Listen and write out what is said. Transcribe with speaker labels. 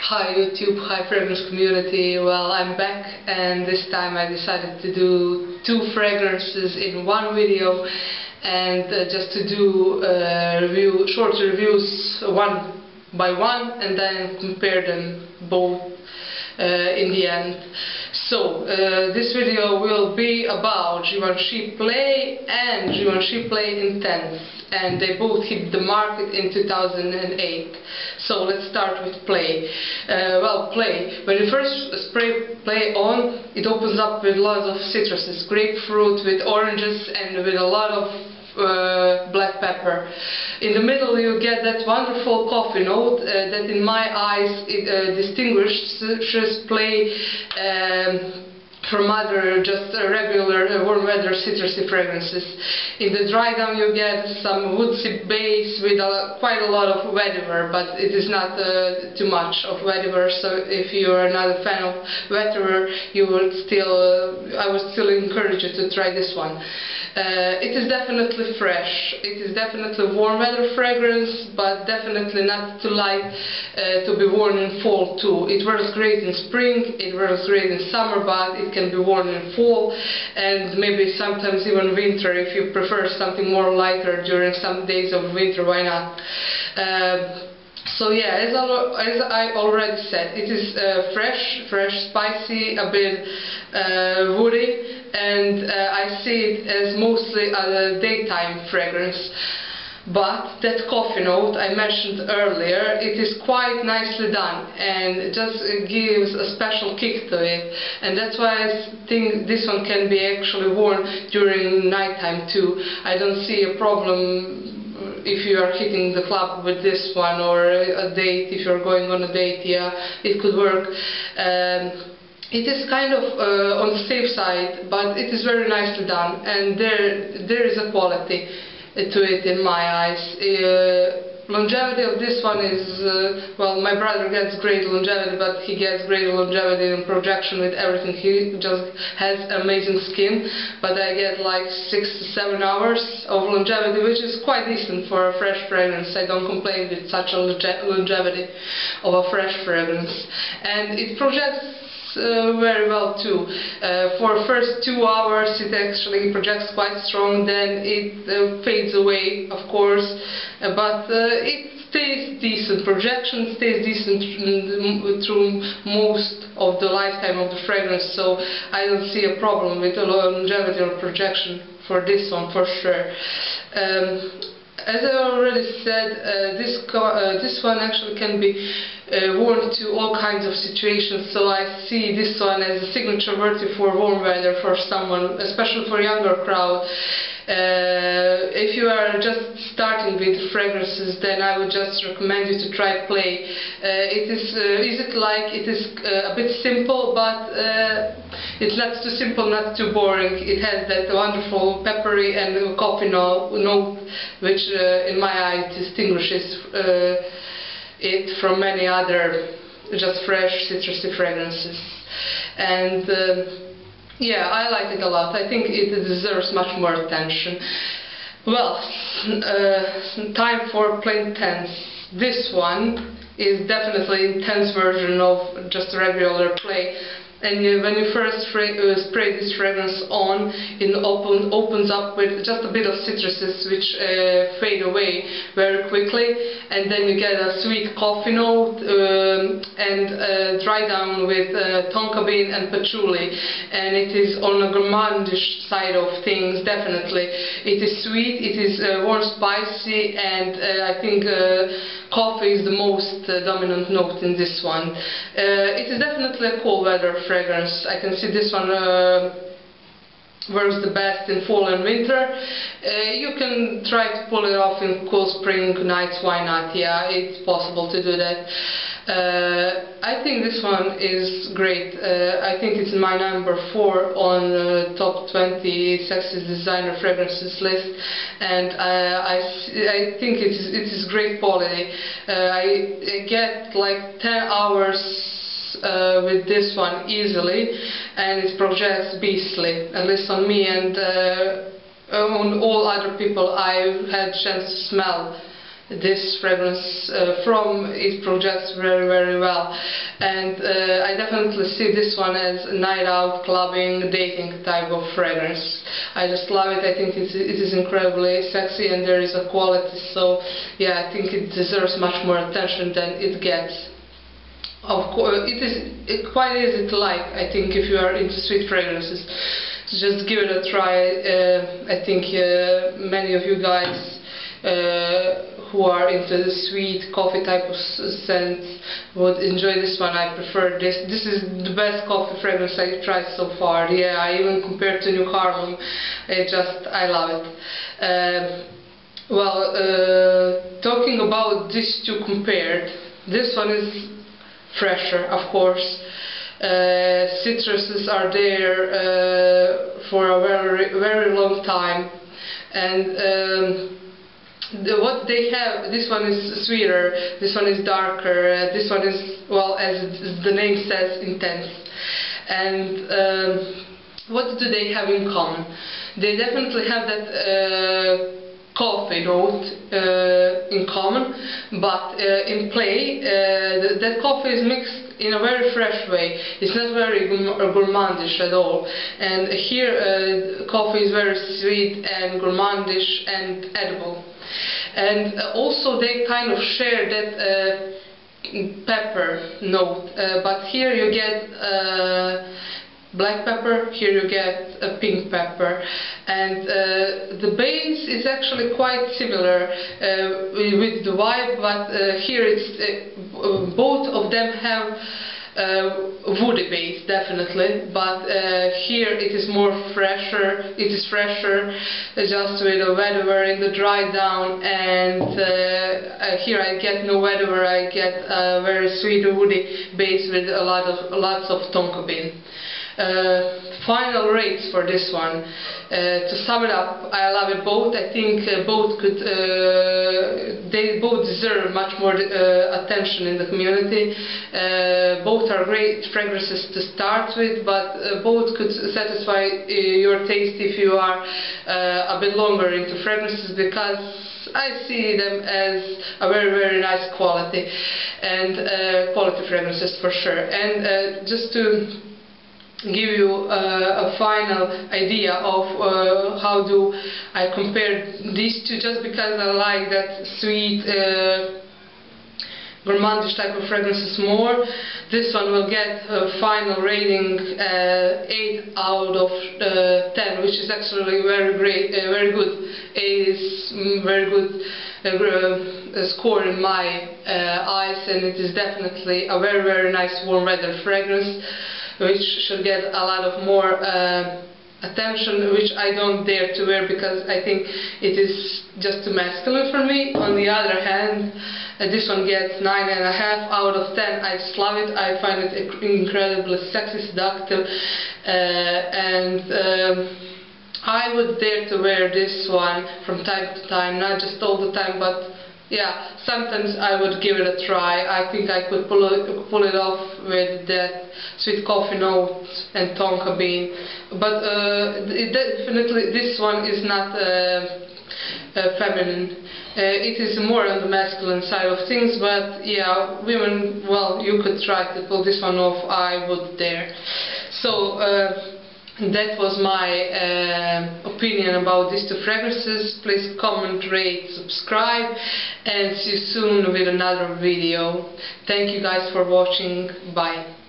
Speaker 1: Hi YouTube, hi fragrance community. Well, I'm back and this time I decided to do two fragrances in one video and just to do short reviews one by one and then compare them both in the end. So this video will be about Givenchy Play and Givenchy Play Intense, and they both hit the market in 2008. So let's start with Play. Well, Play, when you first spray Play on, it opens up with lots of citruses, grapefruit with oranges and with a lot of black pepper. In the middle you get that wonderful coffee note that in my eyes it distinguishes Play from other just regular warm weather citrusy fragrances. In the dry down you get some woodsy base with quite a lot of vetiver, but it is not too much of vetiver, so if you are not a fan of vetiver, I would still encourage you to try this one. It is definitely fresh, it is definitely warm weather fragrance, but definitely not too light to be worn in fall too. It works great in spring, it works great in summer, but it can be worn in fall and maybe sometimes even winter if you prefer something more lighter during some days of winter, why not? So yeah, as I already said, it is fresh, spicy, a bit woody, and I see it as mostly a daytime fragrance. But that coffee note I mentioned earlier, it is quite nicely done and it just gives a special kick to it, and that's why I think this one can be actually worn during nighttime too. I don't see a problem if you are hitting the club with this one, or a date, if you're going on a date, yeah, it could work. It is kind of on the safe side, but it is very nicely done, and there is a quality to it in my eyes. Longevity of this one is, well, my brother gets great longevity, but he gets great longevity in projection with everything. He just has amazing skin, but I get like 6 to 7 hours of longevity, which is quite decent for a fresh fragrance. I don't complain with such a longevity of a fresh fragrance, and it projects very well too. For first 2 hours it actually projects quite strong, then it fades away, of course, but it stays decent. Projection stays decent through most of the lifetime of the fragrance, so I don't see a problem with the longevity or projection for this one for sure. As I already said, this one actually can be worn to all kinds of situations, so I see this one as a signature worthy for warm weather for someone, especially for younger crowd. If you are just starting with fragrances, then I would just recommend you to try Play. It is easy-to-like, it is a bit simple, but it's not too simple, not too boring. It has that wonderful peppery and coffee note, which in my eye distinguishes it from many other just fresh citrusy fragrances. And yeah, I like it a lot. I think it deserves much more attention. Well, time for Play Intense. This one is definitely intense version of just a regular Play. And when you first spray this fragrance on, it opens up with just a bit of citruses which fade away very quickly, and then you get a sweet coffee note and dry down with tonka bean and patchouli, and it is on a gourmandish side of things, definitely. It is sweet, it is warm, spicy, and I think coffee is the most dominant note in this one. It is definitely a cold weather fragrance. I can see this one works the best in fall and winter. You can try to pull it off in cool spring nights, why not? Yeah, it's possible to do that. I think this one is great. I think it's my number 4 on top 20 sexiest designer fragrances list, and I think it is great quality. I get like 10 hours with this one easily, and it projects beastly, at least on me, and on all other people I've had chance to smell this fragrance from. It projects very, very well, and I definitely see this one as a night out, clubbing, dating type of fragrance. I just love it. I think it is incredibly sexy, and there is a quality, so yeah, I think it deserves much more attention than it gets. Of course, it is quite easy to like, I think, if you are into sweet fragrances. Just give it a try. I think many of you guys who are into the sweet coffee type of scents would enjoy this one. I prefer this. This is the best coffee fragrance I tried so far. Yeah, I even compared to New Harlem. I love it. Talking about these two compared, this one is fresher, of course. Citruses are there for a very, very long time, and what they have, this one is sweeter, this one is darker, this one is, well, as the name says, intense. And what do they have in common? They definitely have that coffee note in common, but in play that coffee is mixed in a very fresh way. It's not very gourmandish at all, and here coffee is very sweet and gourmandish and edible. And also they kind of share that pepper note, but here you get black pepper, here you get a pink pepper, and the base is actually quite similar with the vibe, but here it's both of them have woody base, definitely, but here it is more fresher. It is fresher, just with a vetiver in the dry down, and here I get no vetiver. I get a very sweet woody base with lots of tonka bean. Final rates for this one. To sum it up, I love it both. I think they both deserve much more attention in the community. Both are great fragrances to start with, but both could satisfy your taste if you are a bit longer into fragrances, because I see them as a very, very nice quality, and quality fragrances for sure. And just to give you a final idea of how do I compare these two, just because I like that sweet gourmandish type of fragrances more. This one will get a final rating 8 out of 10, which is actually very great, very good. 8 is very good score in my eyes, and it is definitely a very, very nice warm weather fragrance, which should get a lot of more attention, which I don't dare to wear because I think it is just too masculine for me. On the other hand, this one gets 9.5 out of 10. I just love it. I find it incredibly sexy, seductive, and I would dare to wear this one from time to time, not just all the time, but yeah, sometimes I would give it a try. I think I could pull it off with that sweet coffee note and tonka bean. But definitely this one is not feminine. It is more on the masculine side of things, but yeah, women, well, you could try to pull this one off. I would dare. So that was my opinion about these two fragrances. Please comment, rate, subscribe, and see you soon with another video. Thank you guys for watching. Bye.